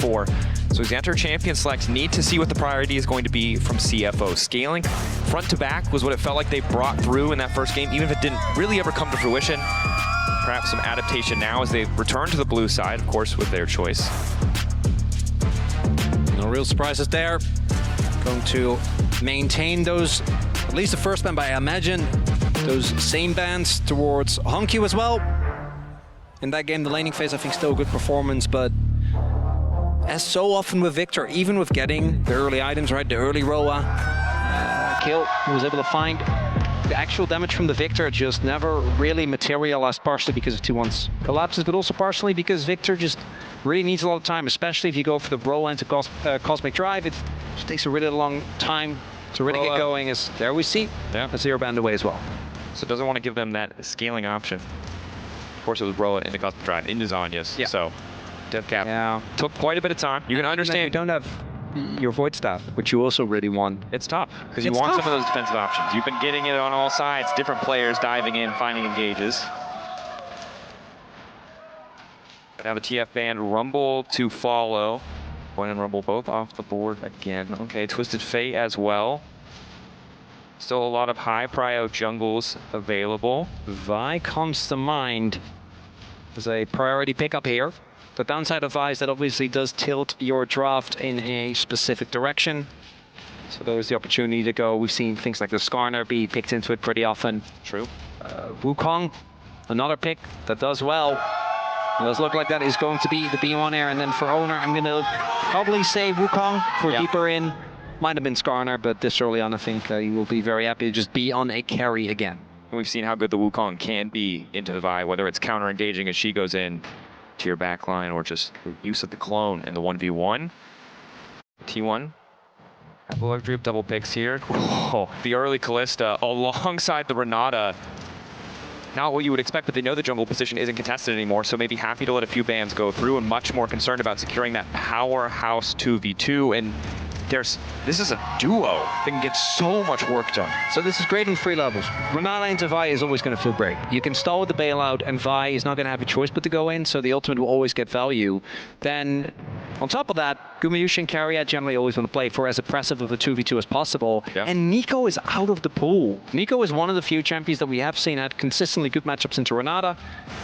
4. So as the enter champion selects, need to see what the priority is going to be from CFO. Scaling front to back was what it felt like they brought through in that first game, even if it didn't really ever come to fruition. Perhaps some adaptation now as they return to the blue side, of course, with their choice. No real surprises there. Going to maintain those, at least the first band, but I imagine those same bands towards Honkyu as well. In that game, the laning phase, I think, still a good performance, but as so often with Victor, even with getting the early items, right, the early Roa kill, he was able to find the actual damage from the Victor just never really materialized, partially because of 2-1's collapses, but also partially because Victor just really needs a lot of time, especially if you go for the Roa into Cosmic Drive. It just takes a really long time to really get going, as there we see a 0 band away as well. So it doesn't want to give them that scaling option. Of course, it was Roa into Cosmic Drive, into Zanya's, so Death Cap took quite a bit of time. You can understand. You don't have your Void Staff, which you also really want. It's tough, because you want some of those defensive options. You've been getting it on all sides, different players diving in, finding engages. Now the TF band Rumble to follow. Point and Rumble both off the board again. Okay, Twisted Fate as well. Still a lot of high prio jungles available. Vi comes to mind as a priority pickup here. The downside of Vi is that obviously does tilt your draft in a specific direction. So there's the opportunity to go. We've seen things like the Skarner be picked into it pretty often. True. Wukong, another pick that does well. It does look like that is going to be the B1 air. And then for owner, I'm going to probably say Wukong for deeper in. Might have been Skarner, but this early on, I think he will be very happy to just be on a carry again. We've seen how good the Wukong can be into the Vi, whether it's counter-engaging as she goes in to your backline or just use of the clone in the 1v1. T1. Apple luxury of double picks here. Oh, the early Callista alongside the Renata. Not what you would expect, but they know the jungle position isn't contested anymore, so maybe happy to let a few bans go through and much more concerned about securing that powerhouse 2v2. And this is a duo that can get so much work done. So this is great in 3 levels. Renata into Vi is always going to feel great. You can stall with the bailout, and Vi is not going to have a choice but to go in, so the ultimate will always get value. Then, on top of that, Gumayushi and Carrier generally always want to play for as oppressive of a 2v2 as possible. And Nico is out of the pool. Nico is one of the few champions that we have seen had consistently good matchups into Renata.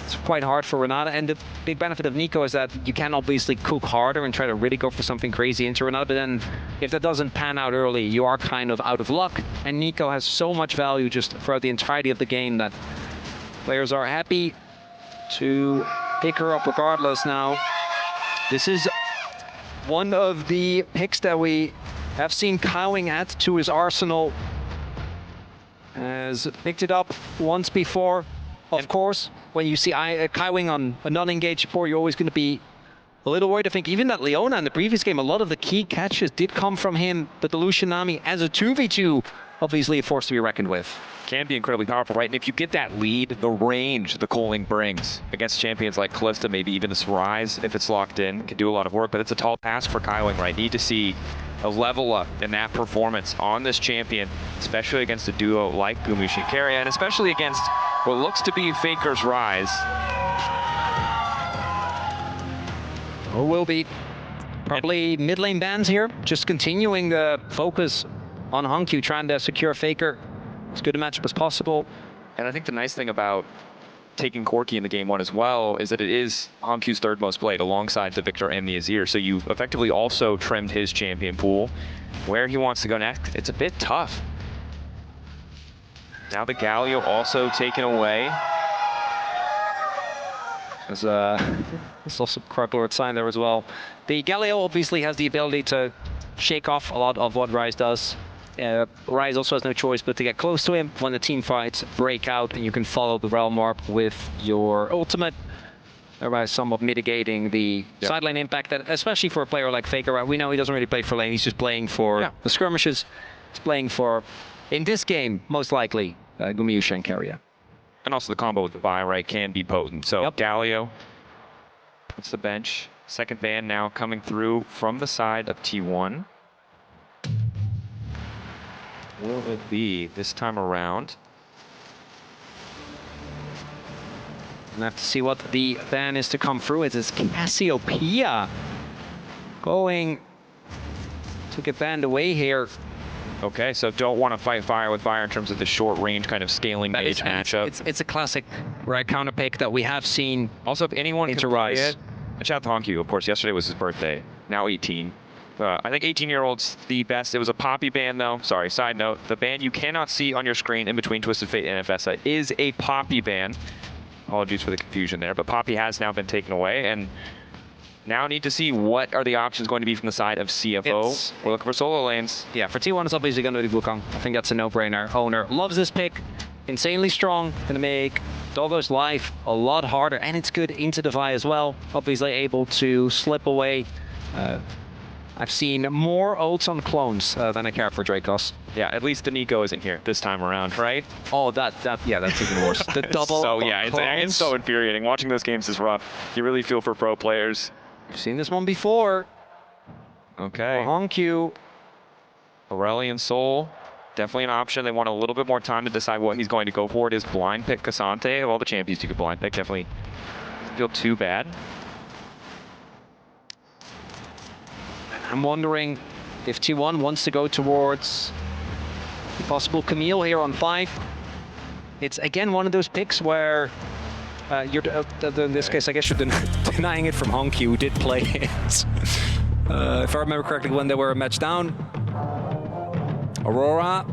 It's quite hard for Renata, and the big benefit of Nico is that you can obviously cook harder and try to really go for something crazy into Renata, but then if that doesn't pan out early, you are kind of out of luck. And Nico has so much value just throughout the entirety of the game that players are happy to pick her up regardless. Now, this is one of the picks that we have seen Kowing add to his arsenal. Has picked it up once before. Of course, when you see Kowing on a non-engaged support, you're always going to be a little worried. I think even that Leona in the previous game, a lot of the key catches did come from him, but the Lucian Nami as a 2v2, obviously a force to be reckoned with. Can be incredibly powerful, right? And if you get that lead, the range the Coling brings against champions like Callista, maybe even this Rise, if it's locked in, can do a lot of work, but it's a tall task for Kowing, right? Need to see a level up in that performance on this champion, especially against a duo like Gumayushi and Carrier, and especially against what looks to be Faker's Rise. Or will be probably mid lane bans here, just continuing the focus on Honkyu, trying to secure Faker as good a matchup as possible. And I think the nice thing about taking Corki in the game 1 as well is that it is Honkyu's 3rd most played alongside the Victor and the Azir, so you've effectively also trimmed his champion pool. Where he wants to go next, it's a bit tough. Now the Galio also taken away. There's also Crab Lord sign there as well. The Galio obviously has the ability to shake off a lot of what Rise does. Rise also has no choice but to get close to him when the team fights break out, and you can follow the Realm Warp with your ultimate, thereby somewhat mitigating the side lane impact, that, especially for a player like Faker. We know he doesn't really play for lane, he's just playing for the skirmishes. He's playing for, in this game, most likely, Gumayushi and Carrier. And also the combo with the Vi, right, can be potent. So Galio puts the bench. Second ban now coming through from the side of T1. Will it be this time around? And have to see what the ban is to come through. It is Cassiopeia going to get banned away here. Okay, so don't want to fight fire with fire in terms of the short range kind of scaling mage matchup. It's a classic counter pick that we have seen. Also, if anyone can Rise. play it, and shout out to Honkyu, of course, yesterday was his birthday, now 18. I think 18-year-old's the best. It was a Poppy ban, though. Sorry, side note. The ban you cannot see on your screen in between Twisted Fate and NFS is a Poppy ban. Apologies for the confusion there, but Poppy has now been taken away, and now need to see what are the options going to be from the side of CFO. We're looking for solo lanes. Yeah, for T1, it's obviously going to be Wukong. I think that's a no-brainer. Owner loves this pick. Insanely strong. Going to make Doggo's life a lot harder, and it's good into the Vi as well. Obviously able to slip away. I've seen more ults on clones than I care for Dracos. Yeah, at least the Nico isn't here this time around, right? Oh, that's even worse. The double. So yeah, it's so infuriating. Watching those games is rough. You really feel for pro players. We've seen this one before. Okay. Honkyu. Aurelion Soul, definitely an option. They want a little bit more time to decide what he's going to go for. It is blind pick Cassante. Of all the champions you could blind pick, definitely doesn't feel too bad. I'm wondering if T1 wants to go towards the possible Camille here on 5. It's again one of those picks where you're in this case, I guess you're denying it from Honkyu, who did play it. If I remember correctly, when they were a match down, Aurora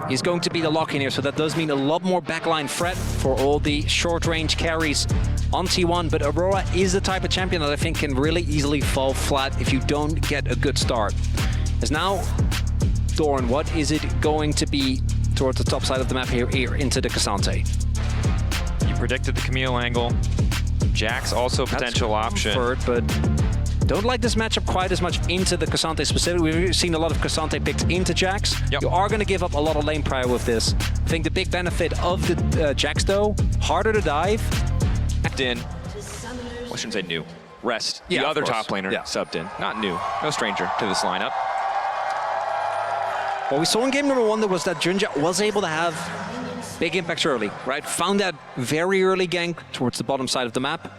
is going to be the lock-in here, so that does mean a lot more backline threat for all the short-range carries on T1, but Aurora is the type of champion that I think can really easily fall flat if you don't get a good start. As now, Doran, what is it going to be towards the top side of the map here into the Cassante? You predicted the Camille angle. Jax also a potential option. But don't like this matchup quite as much into the Cassante specifically. We've seen a lot of Cassante picked into Jax. Yep. You are going to give up a lot of lane prio with this. I think the big benefit of the Jax, though, harder to dive. In, I shouldn't say new. Rest, Yeah, the other of course. top laner, Yeah. subbed in. Not new, no stranger to this lineup. What we saw in game number 1 was that Junja was able to have big impacts early, right? Found that very early gank towards the bottom side of the map.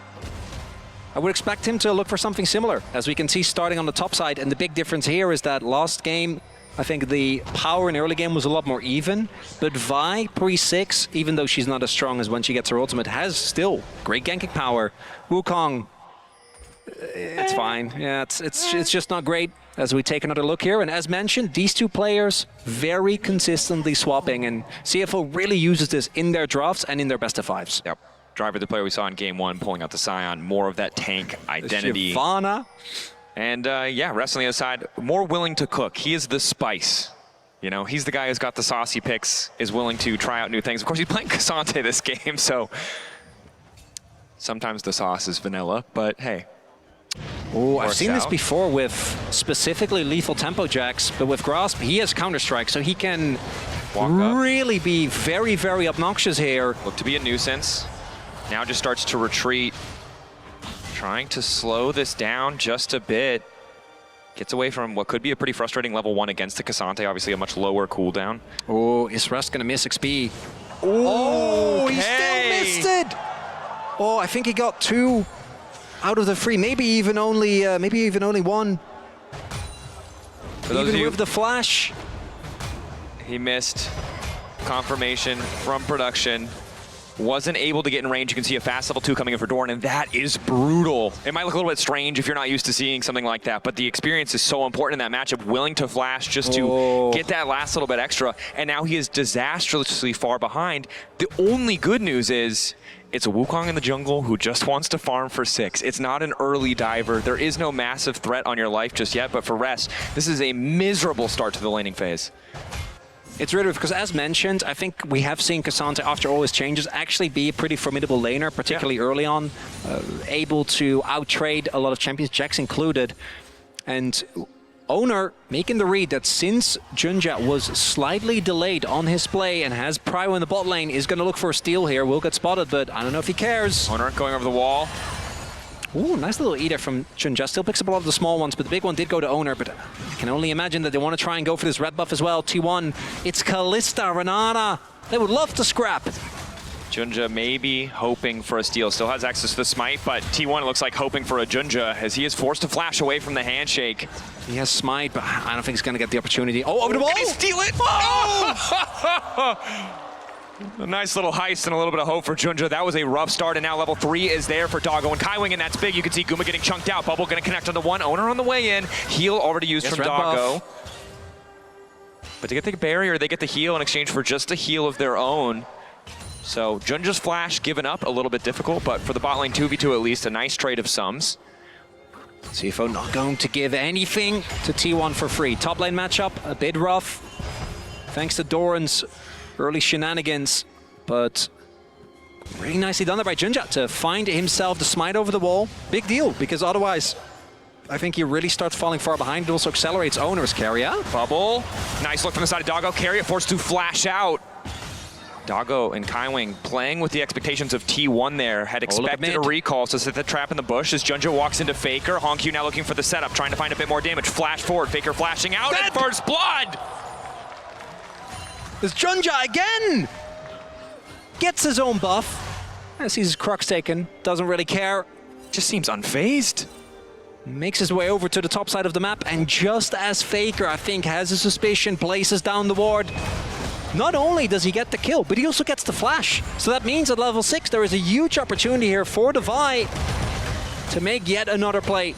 I would expect him to look for something similar, as we can see starting on the top side. And the big difference here is that last game, I think the power in early game was a lot more even, but Vi pre-6, even though she's not as strong as when she gets her ultimate, has still great ganking power. Wukong, it's fine. Yeah, it's just not great as we take another look here. And as mentioned, these two players very consistently swapping, and CFO really uses this in their drafts and in their best of 5s. Yep. Driver, the player we saw in game 1, pulling out the Scion, more of that tank identity. Shyvana. And yeah, Rest on the other side, more willing to cook. He is the spice. You know, he's the guy who's got the saucy picks, is willing to try out new things. Of course, he's playing Cassante this game, so sometimes the sauce is vanilla, but hey. Oh, I've seen this before with specifically lethal tempo Jax, but with Grasp, he has Counter-Strike, so he can really be very, very obnoxious here. Look to be a nuisance. Now just starts to retreat. Trying to slow this down just a bit. Gets away from what could be a pretty frustrating level 1 against the Cassante, obviously a much lower cooldown. Oh, is Rust gonna miss XP? Oh, he still missed it! Oh, I think he got 2 out of the 3, maybe even only 1. Even with the flash. He missed confirmation from production. Wasn't able to get in range. You can see a fast level 2 coming in for Doran, and that is brutal. It might look a little bit strange if you're not used to seeing something like that, but the experience is so important in that matchup. Willing to flash just to get that last little bit extra, and now he is disastrously far behind. The only good news is it's a Wukong in the jungle who just wants to farm for 6. It's not an early diver. There is no massive threat on your life just yet, but for Rest, this is a miserable start to the laning phase. It's really because, as mentioned, I think we have seen Cassante, after all his changes, actually be a pretty formidable laner, particularly early on, able to out-trade a lot of champions, Jax included. And Owner making the read that since Junja was slightly delayed on his play and has prio in the bot lane, is going to look for a steal here. Will get spotted, but I don't know if he cares. Owner going over the wall. Ooh, nice little eater from Junja. Still picks up a lot of the small ones, but the big one did go to Owner, but I can only imagine that they want to try and go for this red buff as well. T1, it's Kalista, Renata. They would love to scrap. Junja maybe hoping for a steal. Still has access to the smite, but T1 looks like hoping for a Junja as he is forced to flash away from the handshake. He has smite, but I don't think he's going to get the opportunity. Oh, over the wall! Can he steal it? Oh! A nice little heist and a little bit of hope for Junja. That was a rough start, and now level 3 is there for Doggo and Kaiwing, and that's big. You can see Guma getting chunked out. Bubble going to connect onto one. Owner on the way in. Heal already used from Doggo. But to get the barrier, they get the heal in exchange for just a heal of their own. So Junja's flash given up, a little bit difficult, but for the bot lane 2v2 at least, a nice trade of sums. CFO not going to give anything to T1 for free. Top lane matchup, a bit rough, thanks to Doran's early shenanigans, but really nicely done there by Junja to find himself the smite over the wall. Big deal, because otherwise, I think he really starts falling far behind. It also accelerates Owner's carry out. Bubble, nice look from the side of Doggo. Carry it forced to flash out. Doggo and Kaiwing playing with the expectations of T1 there. Had expected a recall, so set the trap in the bush as Junja walks into Faker. Honku now looking for the setup, trying to find a bit more damage. Flash forward, Faker flashing out at first blood! There's Junja again! Gets his own buff. As sees his Crux taken, doesn't really care. Just seems unfazed. Makes his way over to the top side of the map, and just as Faker, I think, has a suspicion, places down the ward, not only does he get the kill, but he also gets the flash. So that means at level 6, there is a huge opportunity here for the Vi to make yet another play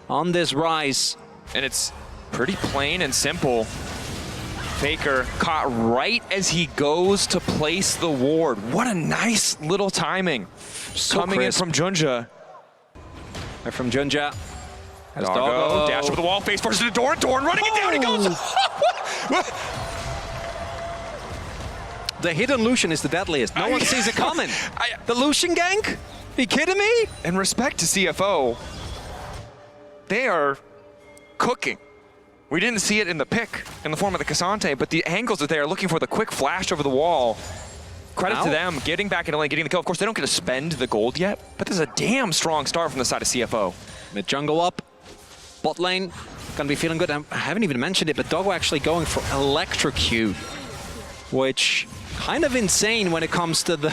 on this rise. And it's pretty plain and simple. Faker caught right as he goes to place the ward. What a nice little timing. So coming crisp. in from Junja. From Junja. Doggo, dash over the wall, face first to the Doran. Doran running it down, he goes. The hidden Lucian is the deadliest. No one sees it coming. The Lucian gank? Are you kidding me? And respect to CFO. They are cooking. We didn't see it in the pick in the form of the Cassante, but the angles that they are looking for, the quick flash over the wall. Credit to them, getting back into lane, getting the kill. Of course, they don't get to spend the gold yet, but this is a damn strong start from the side of CFO. Mid jungle up. Bot lane, gonna be feeling good. I haven't even mentioned it, but Doggo actually going for Electrocute, which kind of insane when it comes to the,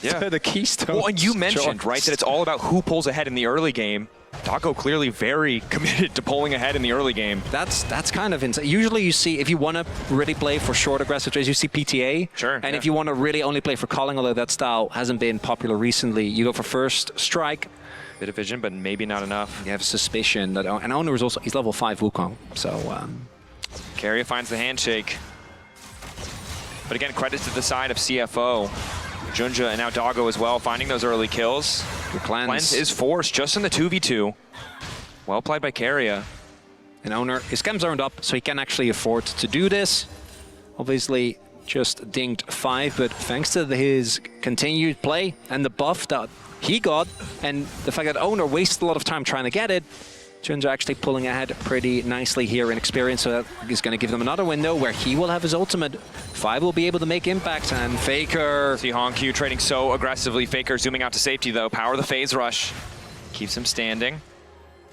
to the keystone. Well, and you mentioned, right, that it's all about who pulls ahead in the early game. Doggo clearly very committed to pulling ahead in the early game. That's kind of insane. Usually you see, if you want to really play for short aggressive trades, you see PTA. Sure. And if you want to really only play for calling, although that style hasn't been popular recently, you go for first strike. Bit of vision, but maybe not enough. You have suspicion that, and Owner is also, he's level 5 Wukong, so. Carrier finds the handshake. But again, credit to the side of CFO. Junja and now Doggo as well, finding those early kills. Cleanse is forced just in the 2v2. Well played by Carrier. And Owner, his chems aren't up, so he can actually afford to do this. Obviously, just dinged 5, but thanks to his continued play and the buff that he got, and the fact that Owner wasted a lot of time trying to get it, Junja actually pulling ahead pretty nicely here in experience, so that is going to give them another window where he will have his ultimate. 5 will be able to make impact, and Faker... See Honku trading so aggressively. Faker zooming out to safety though. Power the phase rush. Keeps him standing.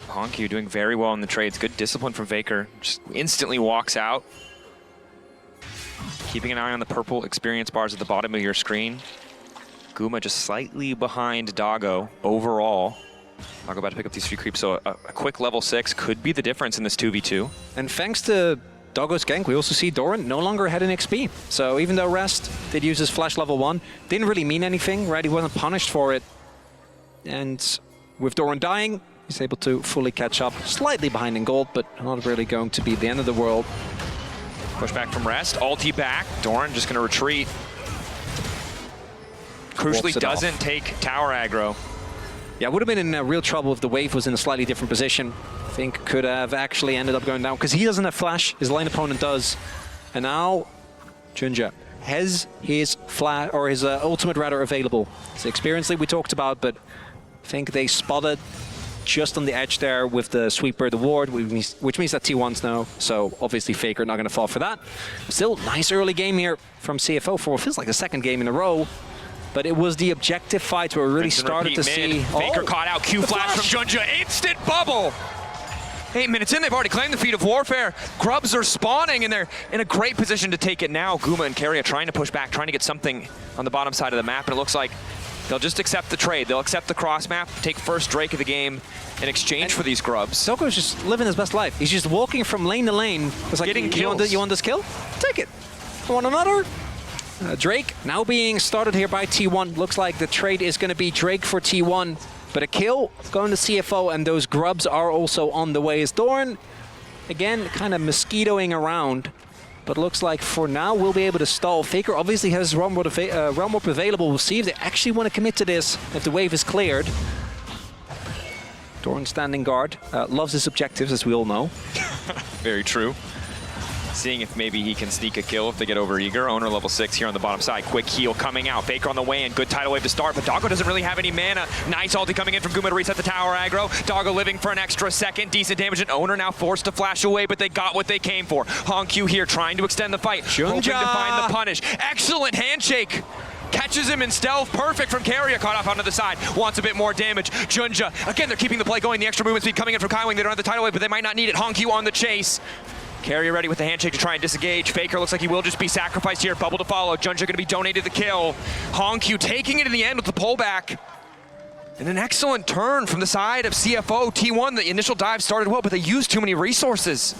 Honku doing very well in the trades. Good discipline from Faker. Just instantly walks out. Keeping an eye on the purple experience bars at the bottom of your screen. Guma just slightly behind Doggo overall. Doggo about to pick up these 3 creeps, so a quick level 6 could be the difference in this 2v2. And thanks to Doggo's gank, we also see Doran no longer ahead in XP. So even though Rest did use his flash level 1, didn't really mean anything, right? He wasn't punished for it. And with Doran dying, he's able to fully catch up. Slightly behind in gold, but not really going to be the end of the world. Push back from Rest, ulti back. Doran just going to retreat. Crucially doesn't take tower aggro. Yeah, would have been in real trouble if the wave was in a slightly different position. I think could have actually ended up going down, because he doesn't have flash, his lane opponent does. And now Junja has his flash, or his ultimate rather, available. It's experience lead we talked about, but I think they spotted just on the edge there with the sweeper, the ward, which means that T1's now. So obviously Faker not going to fall for that. Still, nice early game here from CFO for what feels like the second game in a row. But it was the objective fight where we really started to see... Faker caught out, Q flash from Junja, instant bubble! 8 minutes in, they've already claimed the feat of warfare. Grubs are spawning, and they're in a great position to take it now. Guma and Carrier trying to push back, trying to get something on the bottom side of the map, and it looks like they'll just accept the trade. They'll accept the cross map, take first Drake of the game in exchange for these grubs. Dogo's just living his best life. He's just walking from lane to lane. It's like, getting you want this kill? Take it. You want another? Drake now being started here by T1. Looks like the trade is going to be Drake for T1. But a kill going to CFO, and those grubs are also on the way. As Doran, again, kind of mosquitoing around. But looks like for now we'll be able to stall. Faker obviously has Realm Warp available. We'll see if they actually want to commit to this, if the wave is cleared. Doran standing guard. Loves his objectives, as we all know. Very true. Seeing if maybe he can sneak a kill if they get over eager. Owner level 6 here on the bottom side. Quick heal coming out. Faker on the way in. Good tidal wave to start, but Doggo doesn't really have any mana. Nice ulti coming in from Guma to reset the tower aggro. Doggo living for an extra second. Decent damage, and Owner now forced to flash away, but they got what they came for. Hongq here trying to extend the fight. Hoping to find the punish. Excellent handshake. Catches him in stealth. Perfect from Carrier. Caught off onto the side. Wants a bit more damage. Junja. Again, they're keeping the play going. The extra movement speed coming in from Kaiwing. They don't have the tidal wave, but they might not need it. Hongq on the chase. Carrier ready with the handshake to try and disengage. Faker looks like he will just be sacrificed here. Bubble to follow. Junja going to be donated the kill. Hongq taking it in the end with the pullback. And an excellent turn from the side of CFO. T1, the initial dive started well, but they used too many resources.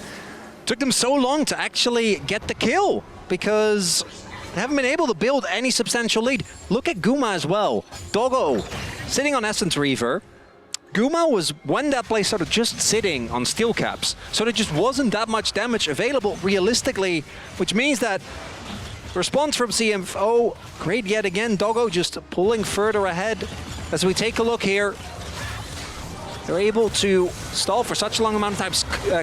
Took them so long to actually get the kill because they haven't been able to build any substantial lead. Look at Guma as well. Doggo sitting on Essence Reaver. Guma was, when that play started, just sitting on steel caps. So there just wasn't that much damage available realistically, which means that response from CFO, great yet again. Doggo just pulling further ahead. As we take a look here, they're able to stall for such a long amount of time.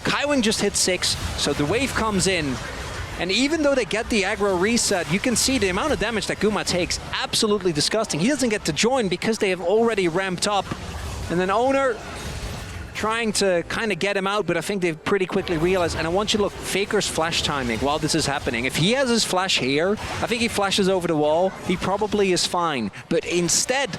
Kaiwing just hit 6, so the wave comes in. And even though they get the aggro reset, you can see the amount of damage that Guma takes. Absolutely disgusting. He doesn't get to join because they have already ramped up. And then Owner trying to kind of get him out, but I think they've pretty quickly realized, and I want you to look, Faker's flash timing while this is happening. If he has his flash here, I think he flashes over the wall, he probably is fine. But instead,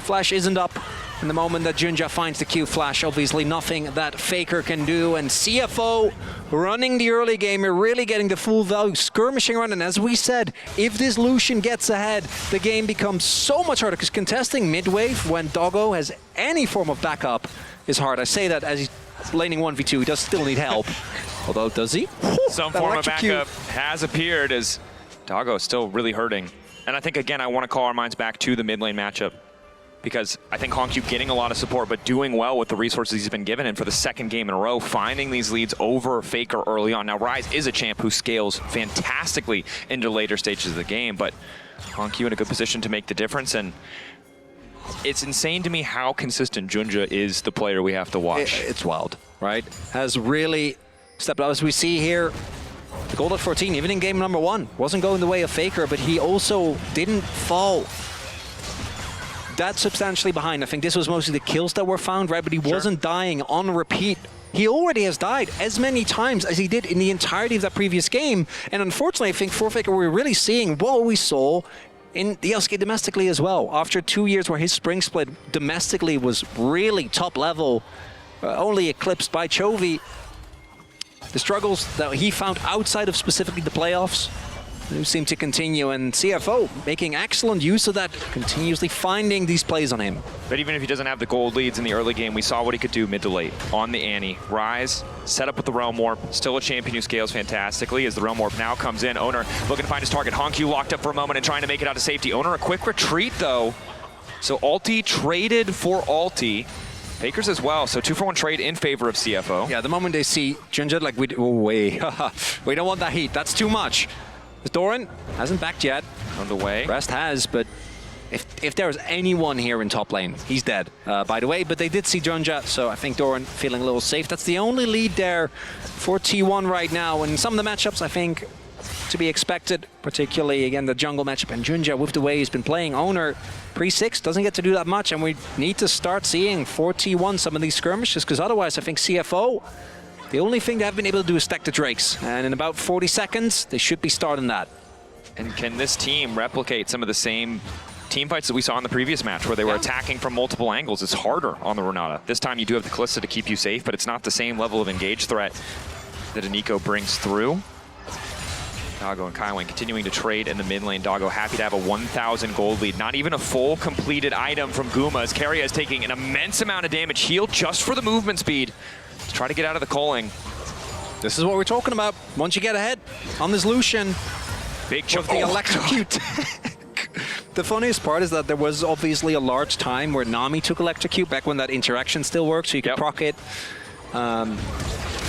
flash isn't up. In the moment that Junja finds the Q flash, obviously nothing that Faker can do. And CFO running the early game, really getting the full value, skirmishing around. And as we said, if this Lucian gets ahead, the game becomes so much harder, because contesting mid-wave when Doggo has any form of backup is hard. I say that as he's laning 1v2, he does still need help. Although, does he? Some form of backup has appeared as Doggo is still really hurting. And I think, again, I want to call our minds back to the mid lane matchup, because I think Hongq getting a lot of support, but doing well with the resources he's been given, and for the second game in a row, finding these leads over Faker early on. Now, Ryze is a champ who scales fantastically into later stages of the game, but Hongq in a good position to make the difference, and it's insane to me how consistent Junja is the player we have to watch. It's wild, right? Has really stepped up, as we see here. The gold at 14, even in game number 1, wasn't going the way of Faker, but he also didn't fall that substantially behind. I think this was mostly the kills that were found, right? But he wasn't dying on repeat. He already has died as many times as he did in the entirety of that previous game. And unfortunately, I think for Faker, we're really seeing what we saw in the LCK domestically as well. After 2 years where his spring split domestically was really top level, only eclipsed by Chovy, the struggles that he found outside of specifically the playoffs seem to continue, and CFO making excellent use of that, continuously finding these plays on him. But even if he doesn't have the gold leads in the early game, we saw what he could do mid to late on the Annie. Ryze set up with the Realm Warp, still a champion who scales fantastically as the Realm Warp now comes in. Owner looking to find his target. Hongq locked up for a moment and trying to make it out of safety. Owner a quick retreat though. So ulti traded for ulti. Faker's as well, so 2-for-1 trade in favor of CFO. Yeah, the moment they see Junja, like, we don't want that heat, that's too much. Doran hasn't backed yet. On the way. Rest has, but if there's anyone here in top lane, he's dead, by the way. But they did see Junja, so I think Doran feeling a little safe. That's the only lead there for T1 right now. And some of the matchups, I think, to be expected, particularly, again, the jungle matchup. And Junja, with the way he's been playing, Owner, pre-6, doesn't get to do that much. And we need to start seeing for T1 some of these skirmishes, because otherwise I think CFO, the only thing they have been able to do is stack the Drakes. And in about 40 seconds, they should be starting that. And can this team replicate some of the same team fights that we saw in the previous match where they were attacking from multiple angles. It's harder on the Renata. This time you do have the Kalista to keep you safe, but it's not the same level of engaged threat that Aniko brings through. Doggo and Kaiwing continuing to trade in the mid lane. Doggo happy to have a 1,000 gold lead. Not even a full completed item from Guma, as Keria is taking an immense amount of damage. Heal just for the movement speed to try to get out of the culling. This is what we're talking about. Once you get ahead on this Lucian, Big chunk. the electrocute. The funniest part is that there was obviously a large time where Nami took electrocute back when that interaction still worked, so you could proc it.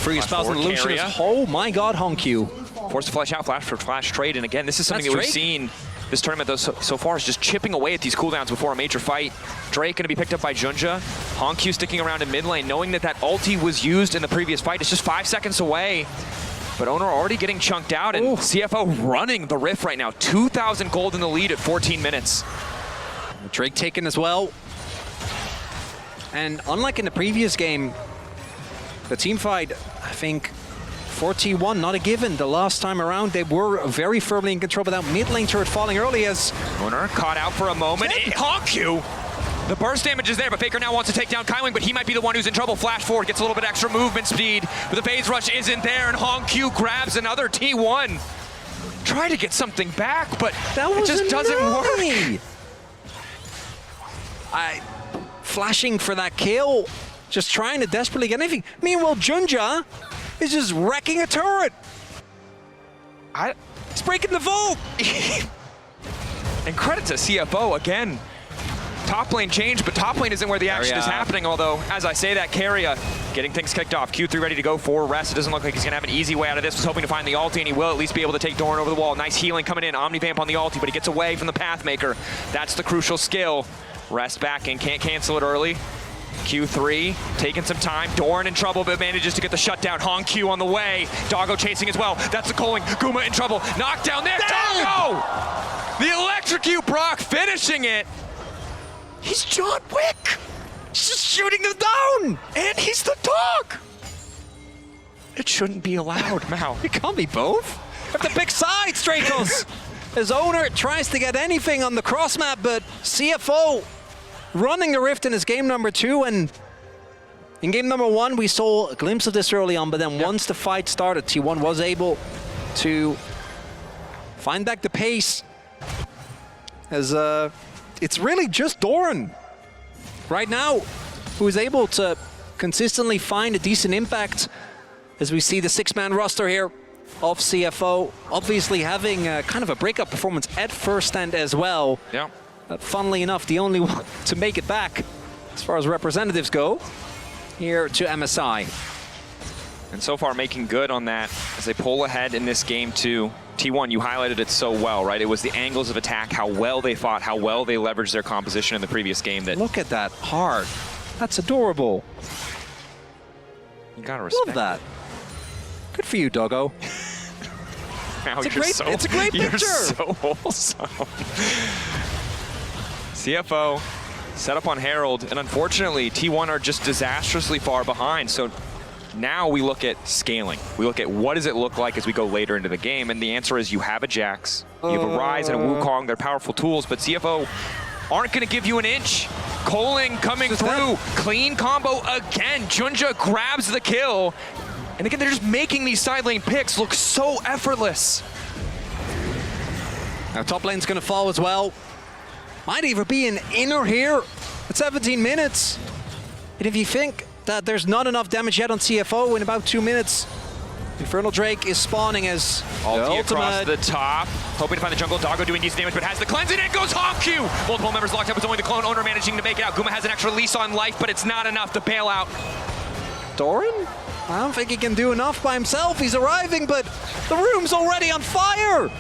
Free spells on the Lucian is, oh my god, Honkyu. Forced to flash out, flash for flash trade, and again, this is something that we've seen this tournament though so far, is just chipping away at these cooldowns before a major fight. Drake gonna be picked up by Junja. Honkyu sticking around in mid lane, knowing that that ulti was used in the previous fight. It's just 5 seconds away. But Owner already getting chunked out, and CFO running the Rift right now. 2,000 gold in the lead at 14 minutes. Drake taken as well. And unlike in the previous game, the team fight, I think, 4T1, not a given. The last time around, they were very firmly in control, but that mid lane turret falling early as... Owner caught out for a moment. Honkyu! The burst damage is there, but Faker now wants to take down Kaiwing, but he might be the one who's in trouble. Flash forward, gets a little bit extra movement speed, but the phase rush isn't there, and Honkyu grabs another T1. Try to get something back, but it just doesn't work. Flashing for that kill, just trying to desperately get anything. Meanwhile, Junja is just wrecking a turret. He's breaking the vault. And credit to CFO again. Top lane changed, but top lane isn't where the action is happening, although, as I say that, Keria getting things kicked off. Q3 ready to go for rest. It doesn't look like he's going to have an easy way out of this. Was hoping to find the ulti, and he will at least be able to take Doran over the wall. Nice healing coming in. Omnivamp on the ulti, but he gets away from the Pathmaker. That's the crucial skill. Rest back and can't cancel it early. Q3 taking some time. Doran in trouble, but manages to get the shutdown. Honkyu on the way. Doggo chasing as well. That's the culling. Guma in trouble. Knockdown there. Doggo! The electrocute Brock finishing it. He's John Wick! He's just shooting them down! And he's the dog! It shouldn't be allowed, Mao. It can't be both. At the big side, Stratos! His owner tries to get anything on the cross map, but CFO running the Rift in his game number 2, and in game number 1, we saw a glimpse of this early on, but then once the fight started, T1 was able to find back the pace as it's really just Doran right now who is able to consistently find a decent impact, as we see the 6-man roster here of CFO obviously having kind of a breakup performance at first stand as well. Yeah. Funnily enough, the only one to make it back as far as representatives go here to MSI. And so far making good on that as they pull ahead in this game too. T1, you highlighted it so well, right? It was the angles of attack, how well they fought, how well they leveraged their composition in the previous game. That look at that heart. That's adorable. You gotta respect. Love that. Good for you, Doggo. Now It's a great picture. You're so wholesome. CFO set up on Herald, and unfortunately, T1 are just disastrously far behind. So now we look at scaling. We look at what does it look like as we go later into the game, and the answer is you have a Jax, you have a Ryze and a Wukong. They're powerful tools, but CFO aren't going to give you an inch. Coling coming through, clean combo again. Junja grabs the kill, and again, they're just making these side lane picks look so effortless. Now top lane's going to fall as well. Might even be an inner here at 17 minutes. And if you think that there's not enough damage yet on CFO in about 2 minutes, Infernal Drake is spawning as ulti across the top, hoping to find the jungle. Doggo doing decent damage, but has the cleanse, and in goes Honkyu! Multiple members locked up, it's only the clone owner managing to make it out. Guma has an extra lease on life, but it's not enough to bail out. Doran? I don't think he can do enough by himself. He's arriving, but the room's already on fire!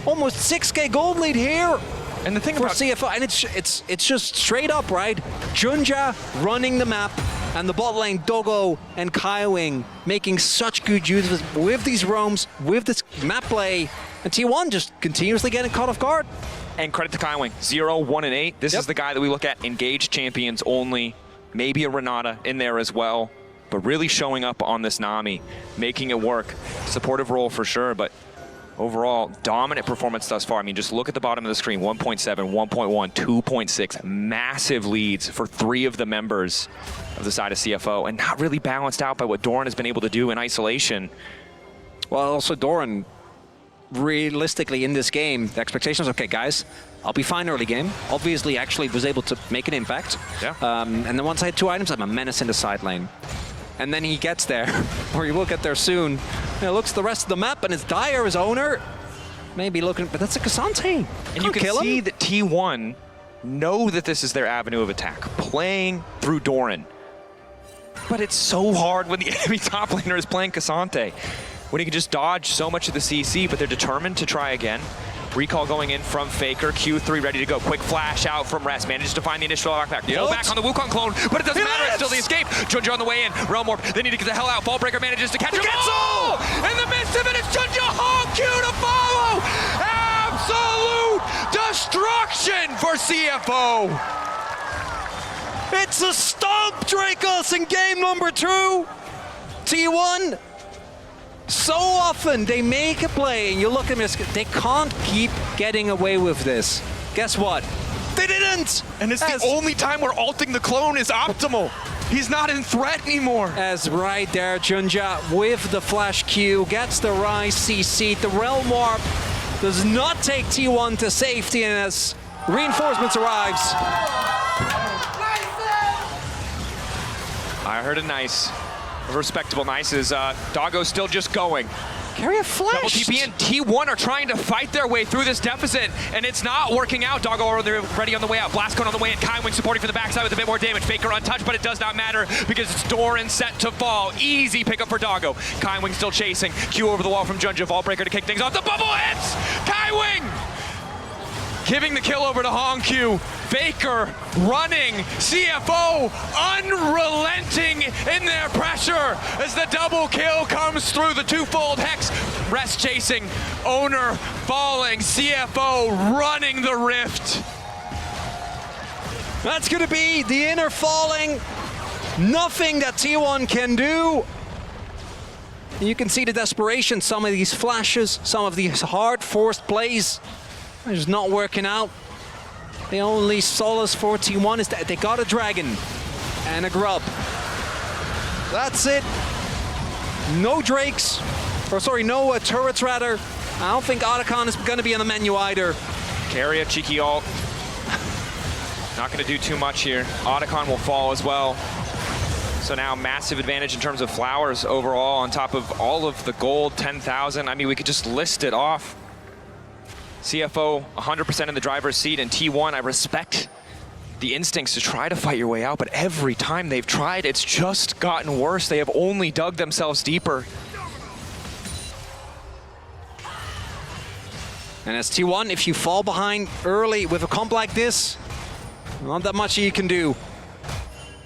Almost 6k gold lead here. And the thing for about CFO, and it's just straight up, right? Junja running the map, and the bot lane, Doggo and Kaiwing making such good use with these roams, with this map play, and T1 just continuously getting caught off guard. And credit to Kaiwing, 0, 1, and 8. This is the guy that we look at, engaged champions only, maybe a Renata in there as well, but really showing up on this Nami, making it work. Supportive role for sure, but Overall, dominant performance thus far. I mean, just look at the bottom of the screen, 1.7, 1.1, 2.6. Massive leads for 3 of the members of the side of CFO, and not really balanced out by what Doran has been able to do in isolation. Well, also Doran, realistically in this game, the expectations, okay, guys, I'll be fine early game. Obviously, actually was able to make an impact. Yeah. And then once I had 2 items, I'm a menace in the side lane. And then he gets there, or he will get there soon. And looks at the rest of the map, and it's Dire, his owner. Maybe looking, but that's a Cassante. And you can see that T1 know that this is their avenue of attack, playing through Doran. But it's so hard when the enemy top laner is playing Cassante, when he can just dodge so much of the CC, but they're determined to try again. Recall going in from Faker, Q3 ready to go. Quick flash out from Rest, manages to find the initial knockback. Pull back on the Wukong clone, but it doesn't matter, it's still the escape. Junja on the way in, Realm Warp, they need to get the hell out. Fallbreaker manages to catch him. Oh! In the midst of it, it's Junja Hong Q to follow! Absolute destruction for CFO! It's a stomp, Dracos, in game number 2. T1. So often they make a play and you look at them, they can't keep getting away with this. Guess what? They didn't! And it's the only time where ulting the clone is optimal. He's not in threat anymore. As right there, Junja with the flash Q gets the Rise CC. The Realm Warp does not take T1 to safety, and as reinforcements arrives. I heard a nice. Respectable nice is Doggo's still just going. Carry a flash. Double TP and T1 are trying to fight their way through this deficit, and it's not working out. Doggo already on the way out. Blastcone on the way in. Kaiwing supporting for the backside with a bit more damage. Faker untouched, but it does not matter because it's Doran set to fall. Easy pickup for Doggo. Kaiwing still chasing. Q over the wall from Junja. Vaultbreaker to kick things off. The bubble hits! Kaiwing! Giving the kill over to Hong Q. Faker running. CFO unrelenting in their pressure as the double kill comes through the twofold hex. Rest chasing. Owner falling. CFO running the rift. That's going to be the inner falling. Nothing that T1 can do. You can see the desperation. Some of these flashes, some of these hard forced plays. It's just not working out. The only solace for T1 is that they got a dragon and a grub. That's it. No drakes, or sorry, no turrets rather. I don't think Otacon is going to be on the menu either. Carry a cheeky ult. Not going to do too much here. Otacon will fall as well. So now massive advantage in terms of flowers overall on top of all of the gold, 10,000. I mean, we could just list it off. CFO 100% in the driver's seat, and T1, I respect the instincts to try to fight your way out, but every time they've tried, it's just gotten worse. They have only dug themselves deeper. And as T1, if you fall behind early with a comp like this, not that much you can do.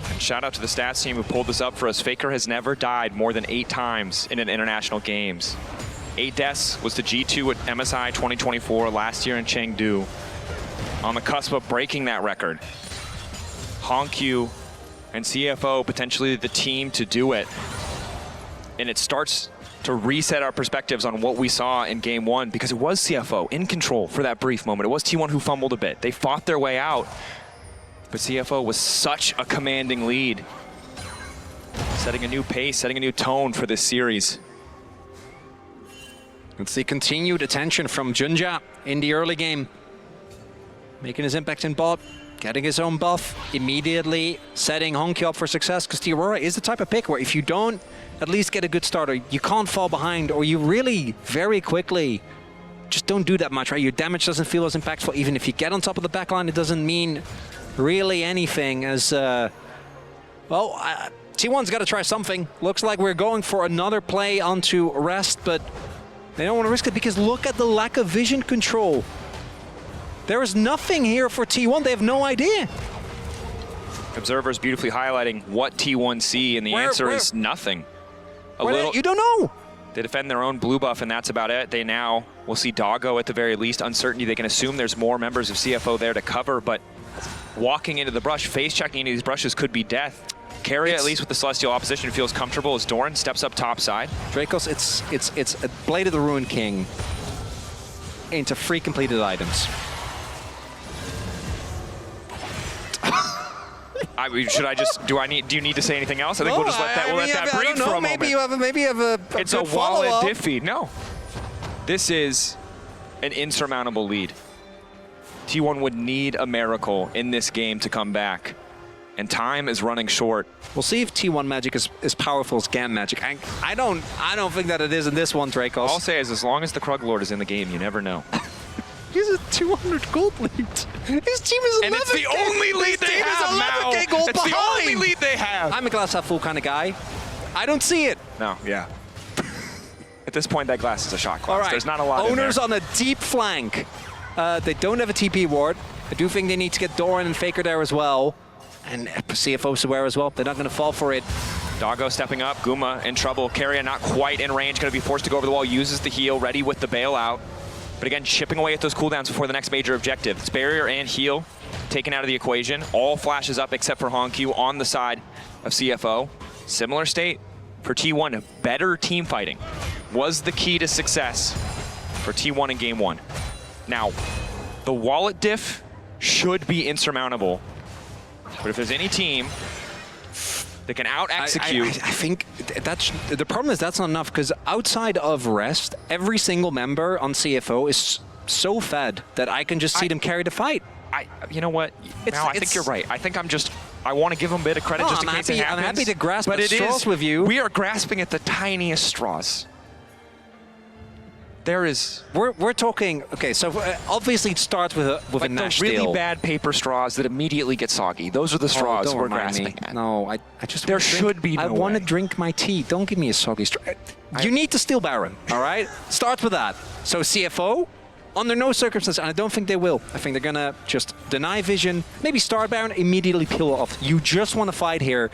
And shout out to the stats team who pulled this up for us. Faker has never died more than 8 times in an international games. 8 deaths was the G2 at MSI 2024 last year in Chengdu. On the cusp of breaking that record. Hong Q and CFO potentially the team to do it. And it starts to reset our perspectives on what we saw in game 1, because it was CFO in control for that brief moment. It was T1 who fumbled a bit. They fought their way out, but CFO was such a commanding lead. Setting a new pace, setting a new tone for this series. Let's see continued attention from Junja in the early game. Making his impact in bot, getting his own buff, immediately setting Honky up for success, because the Aurora is the type of pick where if you don't at least get a good starter, you can't fall behind, or you really very quickly just don't do that much, right? Your damage doesn't feel as impactful. Even if you get on top of the backline, it doesn't mean really anything as, T1's got to try something. Looks like we're going for another play onto Rest, but they don't want to risk it because look at the lack of vision control. There is nothing here for T1. They have no idea. Observers beautifully highlighting what T1 see, and the answer is nothing. You don't know. They defend their own blue buff, and that's about it. They now will see Doggo at the very least. Uncertainty, they can assume there's more members of CFO there to cover, but walking into the brush, face checking into these brushes could be death. Carry, at least with the Celestial opposition, feels comfortable as Doran steps up top side. Dracos, it's a Blade of the Ruined King. into 3 completed items. Should I just, do you need to say anything else? I think we'll just let that, breathe for a moment. Maybe you have a It's a wallet diff feed. No. This is an insurmountable lead. T1 would need a miracle in this game to come back. And time is running short. We'll see if T1 magic is as powerful as GAN magic. I don't think that it is in this one, Dracos. All I'll say is as long as the Krug Lord is in the game, you never know. He's a 200 gold lead. His team is 11K. And it's the only lead they have now. It's the only lead they have. I'm a glass half full kind of guy. I don't see it. No, yeah. At this point, that glass is a shot glass. All right. There's not a lot Owners on a deep flank. They don't have a TP ward. I do think they need to get Doran and Faker there as well. And CFO Saware as well. They're not going to fall for it. Doggo stepping up. Guma in trouble. Keria not quite in range. Going to be forced to go over the wall. Uses the heal. Ready with the bailout. But again, chipping away at those cooldowns before the next major objective. It's barrier and heal taken out of the equation. All flashes up except for Honkyu on the side of CFO. Similar state for T1. Better team fighting was the key to success for T1 in game 1. Now, the wallet diff should be insurmountable. But if there's any team that can out-execute... I think that's the problem is that's not enough, because outside of rest, every single member on CFO is so fed that I can just see them carry the fight. You know what? Now, I think you're right. I think I want to give them a bit of credit just in case it happens. I'm happy to grasp at straws with you. We are grasping at the tiniest straws. There is... We're talking... Okay, so obviously it starts with a Nash really deal. bad paper straws that immediately get soggy. Those are the straws we're grasping at. No, I just... There should be no I want to way. drink my tea. Don't give me a soggy straw. You need to steal Baron, all right? Starts with that. So CFO, under no circumstances, and I don't think they will. I think they're going to just deny vision, maybe start Baron, immediately peel off. You just want to fight here.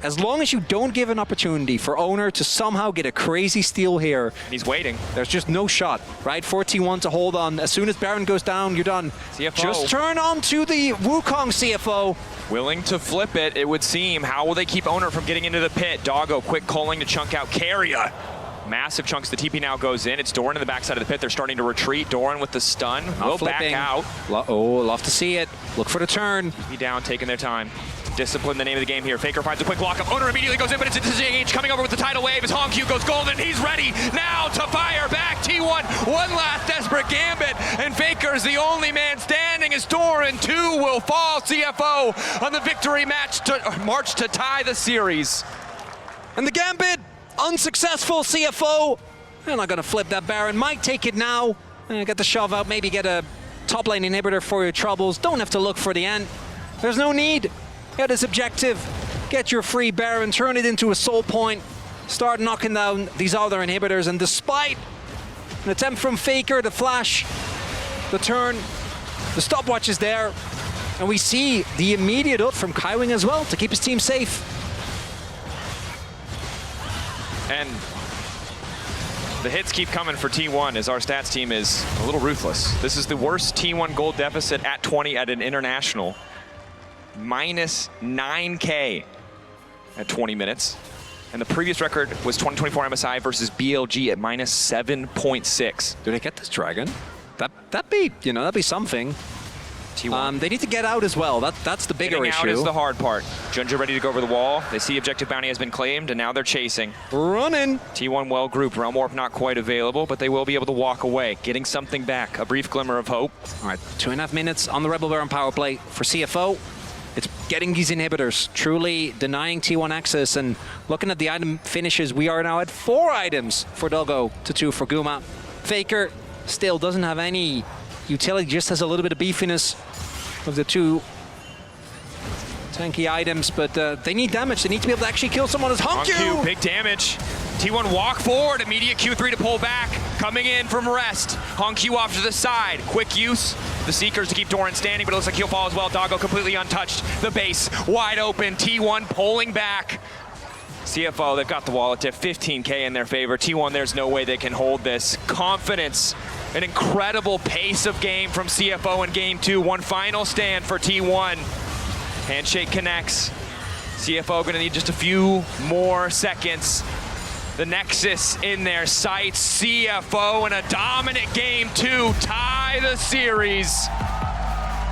As long as you don't give an opportunity for Owner to somehow get a crazy steal here. He's waiting. There's just no shot, right? 41 to hold on. As soon as Baron goes down, you're done. CFO. Just turn on to the Wukong CFO. Willing to flip it, it would seem. How will they keep Owner from getting into the pit? Doggo, quick calling to chunk out Keria. Massive chunks. The TP now goes in. It's Doran in the backside of the pit. They're starting to retreat. Doran with the stun. Will back out. Love to see it. Look for the turn. TP down, taking their time. Discipline, the name of the game here. Faker finds a quick lockup. Owner immediately goes in, but it's a Disengage coming over with the tidal wave as Honkyu goes golden. He's ready now to fire back. T1, one last desperate gambit, and Faker's the only man standing as Doran 2 will fall. CFO on the victory march to tie the series. And the gambit, unsuccessful. CFO, they're not going to flip that Baron. Might take it now. Get the shove out, maybe get a top lane inhibitor for your troubles. Don't have to look for the end. There's no need. Get his objective. Get your free Baron, turn it into a soul point. Start knocking down these other inhibitors, and despite an attempt from Faker, the flash, the turn, the stopwatch is there. And we see the immediate ult from Kaiwing as well to keep his team safe. And the hits keep coming for T1 as our stats team is a little ruthless. This is the worst T1 gold deficit at 20 at an international. Minus 9K at 20 minutes. And the previous record was 2024 MSI versus BLG at minus 7.6. Do they get this dragon? That'd be something. T1. They need to get out as well. That's the bigger issue. Getting out is the hard part. Junja ready to go over the wall. They see objective bounty has been claimed, and now they're chasing. Running. T1 well grouped. Realm Warp not quite available, but they will be able to walk away, getting something back. A brief glimmer of hope. All right, 2.5 minutes on the Rebel Baron power play for CFO. It's getting these inhibitors, truly denying T1 access, and looking at the item finishes, we are now at 4 items for Doggo to 2 for Guma. Faker still doesn't have any utility, just has a little bit of beefiness of the 2 tanky items, but they need damage. They need to be able to actually kill someone as Honkyu. Big damage. T1 walk forward, immediate Q3 to pull back. Coming in from rest. Honkyu off to the side. Quick use. The Seekers to keep Doran standing, but it looks like he'll fall as well. Doggo completely untouched. The base wide open. T1 pulling back. CFO, they've got the wallet to 15K in their favor. T1, there's no way they can hold this. Confidence, an incredible pace of game from CFO in game 2. One final stand for T1. Handshake connects. CFO gonna need just a few more seconds. the Nexus in their sights. CFO in a dominant game 2, tie the series.